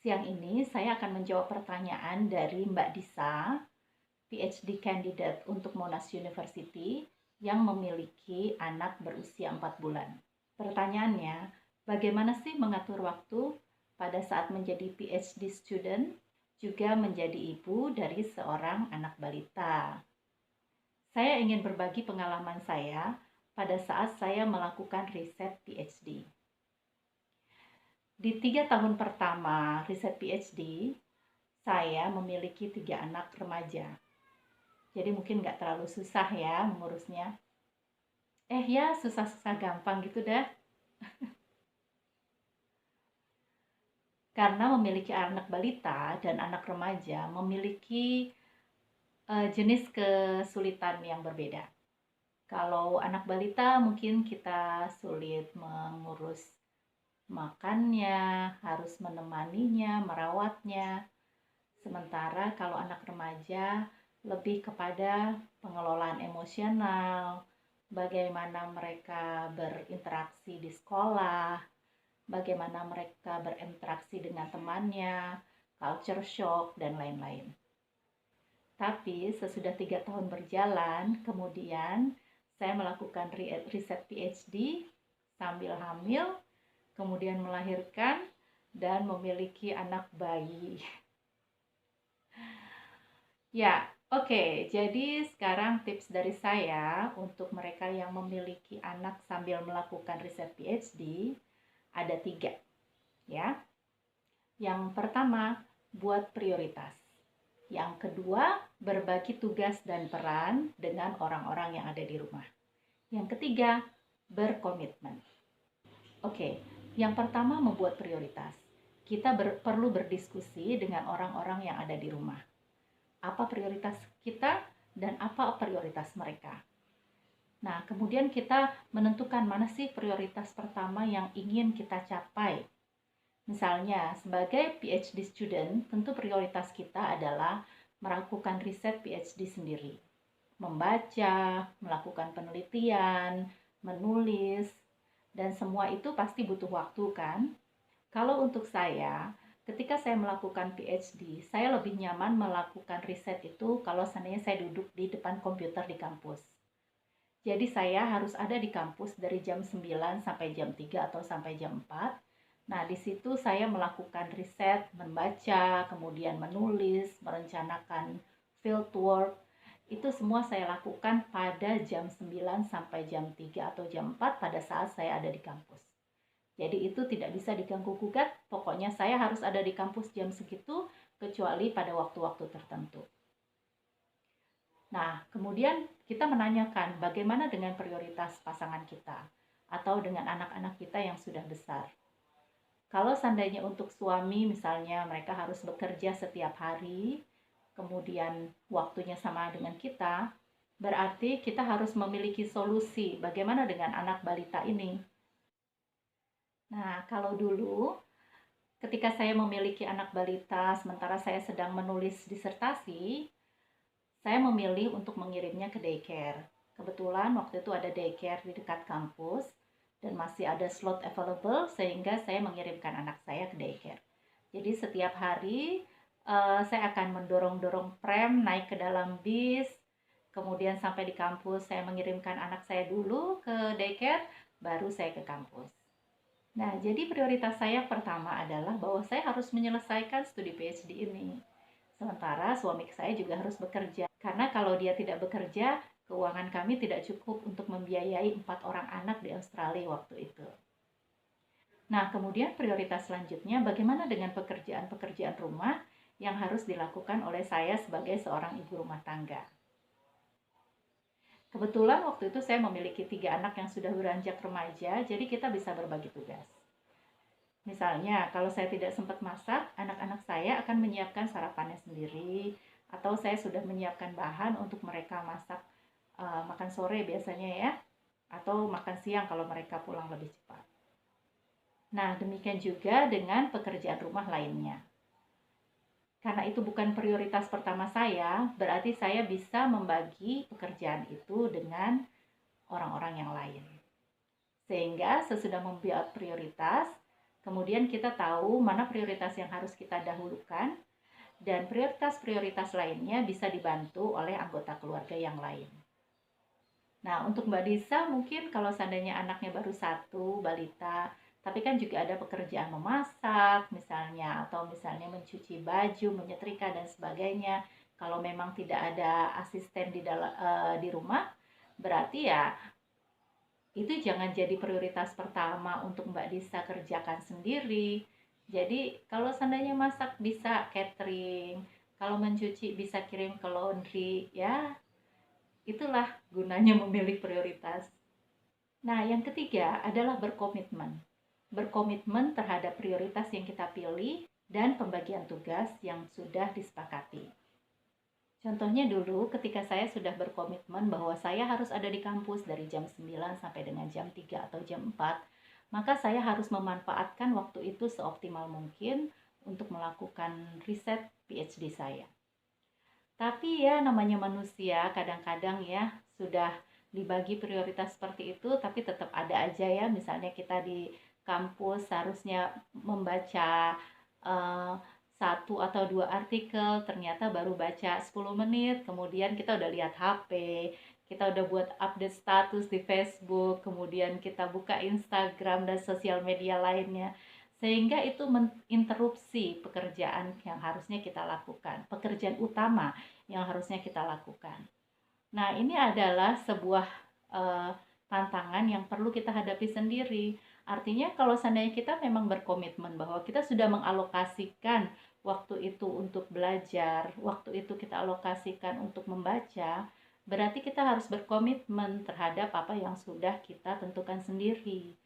Siang ini saya akan menjawab pertanyaan dari Mbak Disa, PhD candidate untuk Monash University yang memiliki anak berusia 4 bulan. Pertanyaannya, bagaimana sih mengatur waktu pada saat menjadi PhD student juga menjadi ibu dari seorang anak balita? Saya ingin berbagi pengalaman saya pada saat saya melakukan riset PhD. Di 3 tahun pertama riset PhD, saya memiliki 3 anak remaja. Jadi mungkin nggak terlalu susah ya mengurusnya. Ya susah-susah gampang gitu dah. Karena memiliki anak balita dan anak remaja memiliki jenis kesulitan yang berbeda. Kalau anak balita mungkin kita sulit mengurus makannya, harus menemaninya, merawatnya. Sementara kalau anak remaja lebih kepada pengelolaan emosional, bagaimana mereka berinteraksi di sekolah, bagaimana mereka berinteraksi dengan temannya, culture shock, dan lain-lain. Tapi sesudah 3 tahun berjalan, kemudian saya melakukan riset PhD sambil hamil, kemudian melahirkan, dan memiliki anak bayi. Ya, oke. Jadi sekarang tips dari saya untuk mereka yang memiliki anak sambil melakukan riset PhD ada 3, ya. Yang pertama, buat prioritas. Yang kedua, berbagi tugas dan peran dengan orang-orang yang ada di rumah. Yang ketiga, berkomitmen. Oke, yang pertama membuat prioritas. Kita perlu berdiskusi dengan orang-orang yang ada di rumah. Apa prioritas kita dan apa prioritas mereka. Nah, kemudian kita menentukan mana sih prioritas pertama yang ingin kita capai. Misalnya, sebagai PhD student, tentu prioritas kita adalah melakukan riset PhD sendiri. Membaca, melakukan penelitian, menulis, dan semua itu pasti butuh waktu kan? Kalau untuk saya, ketika saya melakukan PhD, saya lebih nyaman melakukan riset itu kalau seandainya saya duduk di depan komputer di kampus. Jadi saya harus ada di kampus dari jam 9 sampai jam 3 atau sampai jam 4. Nah, di situ saya melakukan riset, membaca, kemudian menulis, merencanakan field work. Itu semua saya lakukan pada jam 9 sampai jam 3 atau jam 4 pada saat saya ada di kampus. Jadi itu tidak bisa diganggu-gugat, pokoknya saya harus ada di kampus jam segitu, kecuali pada waktu-waktu tertentu. Nah, kemudian kita menanyakan bagaimana dengan prioritas pasangan kita atau dengan anak-anak kita yang sudah besar. Kalau seandainya untuk suami misalnya mereka harus bekerja setiap hari, kemudian waktunya sama dengan kita, berarti kita harus memiliki solusi bagaimana dengan anak balita ini. Nah, kalau dulu ketika saya memiliki anak balita sementara saya sedang menulis disertasi, saya memilih untuk mengirimnya ke daycare. Kebetulan waktu itu ada daycare di dekat kampus dan masih ada slot available sehingga saya mengirimkan anak saya ke daycare. Jadi setiap hari saya akan mendorong-dorong pram naik ke dalam bis, kemudian sampai di kampus saya mengirimkan anak saya dulu ke daycare, baru saya ke kampus. Nah, jadi prioritas saya pertama adalah bahwa saya harus menyelesaikan studi PhD ini. Sementara suami saya juga harus bekerja. Karena kalau dia tidak bekerja, keuangan kami tidak cukup untuk membiayai 4 orang anak di Australia waktu itu. Nah, kemudian prioritas selanjutnya bagaimana dengan pekerjaan-pekerjaan rumah yang harus dilakukan oleh saya sebagai seorang ibu rumah tangga. Kebetulan waktu itu saya memiliki 3 anak yang sudah beranjak remaja, jadi kita bisa berbagi tugas. Misalnya, kalau saya tidak sempat masak, anak-anak saya akan menyiapkan sarapannya sendiri, atau saya sudah menyiapkan bahan untuk mereka masak makan sore biasanya ya, atau makan siang kalau mereka pulang lebih cepat. Nah, demikian juga dengan pekerjaan rumah lainnya. Karena itu bukan prioritas pertama saya, berarti saya bisa membagi pekerjaan itu dengan orang-orang yang lain. Sehingga sesudah membuat prioritas, Kemudian kita tahu mana prioritas yang harus kita dahulukan, dan prioritas-prioritas lainnya bisa dibantu oleh anggota keluarga yang lain. Nah, untuk Mbak Disa mungkin kalau seandainya anaknya baru satu, balita, tapi kan juga ada pekerjaan memasak misalnya, atau misalnya mencuci baju, menyetrika dan sebagainya. Kalau memang tidak ada asisten di rumah, berarti ya itu jangan jadi prioritas pertama untuk Mbak Disa kerjakan sendiri. Jadi kalau seandainya masak bisa catering, kalau mencuci bisa kirim ke laundry, ya itulah gunanya memilih prioritas. Nah, yang ketiga adalah berkomitmen. Berkomitmen terhadap prioritas yang kita pilih dan pembagian tugas yang sudah disepakati. Contohnya dulu ketika saya sudah berkomitmen bahwa saya harus ada di kampus dari jam 9 sampai dengan jam 3 atau jam 4, maka saya harus memanfaatkan waktu itu seoptimal mungkin untuk melakukan riset PhD saya. Tapi ya namanya manusia, kadang-kadang ya sudah dibagi prioritas seperti itu, tapi tetap ada aja ya. Misalnya kita di kampus seharusnya membaca eh, satu atau dua artikel, ternyata baru baca 10 menit, kemudian kita udah lihat HP, kita udah buat update status di Facebook, kemudian kita buka Instagram dan sosial media lainnya, sehingga itu menginterupsi pekerjaan yang harusnya kita lakukan, pekerjaan utama yang harusnya kita lakukan. Nah, ini adalah sebuah eh, tantangan yang perlu kita hadapi sendiri. Artinya kalau seandainya kita memang berkomitmen bahwa kita sudah mengalokasikan waktu itu untuk belajar, waktu itu kita alokasikan untuk membaca, berarti kita harus berkomitmen terhadap apa yang sudah kita tentukan sendiri.